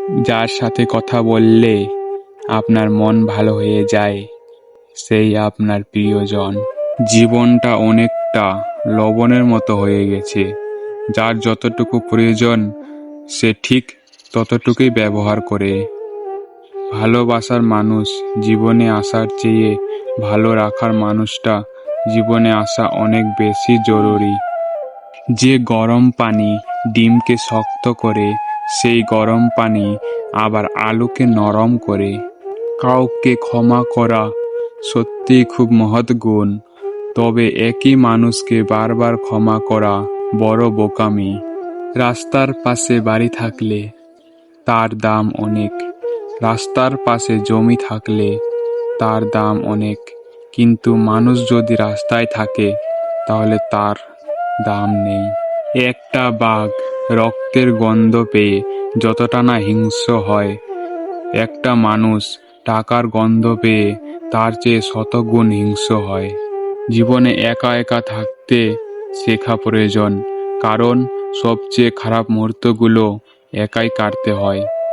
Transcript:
যার সাথে কথা বললে আপনার মন ভালো হয়ে যায়, সেই আপনার প্রিয়জন। জীবনটা অনেকটা লবণের মতো হয়ে গেছে, যার যতটুকু প্রয়োজন সে ঠিক ততটুকুই ব্যবহার করে। ভালোবাসার মানুষ জীবনে আসার চেয়ে ভালো রাখার মানুষটা জীবনে আসা অনেক বেশি জরুরি। যে গরম পানি ডিমকে শক্ত করে, সেই গরম পানি আবার আলুকে নরম করে। কাউকে ক্ষমা করা সত্যিই খুব মহৎ গুণ, তবে একই মানুষকে বারবার ক্ষমা করা বড় বোকামি। রাস্তার পাশে বাড়ি থাকলে তার দাম অনেক, রাস্তার পাশে জমি থাকলে তার দাম অনেক, কিন্তু মানুষ যদি রাস্তায় থাকে তাহলে তার দাম নেই। একটা বাঘ রক্তের গন্ধ পেয়ে যতটা না হিংস্র হয়, একটা মানুষ টাকার গন্ধ পেয়ে তার চেয়ে শতগুণ হিংস্র হয়। জীবনে একা একা থাকতে শেখা প্রয়োজন, কারণ সবচেয়ে খারাপ মুহূর্তগুলো একাই কাটতে হয়।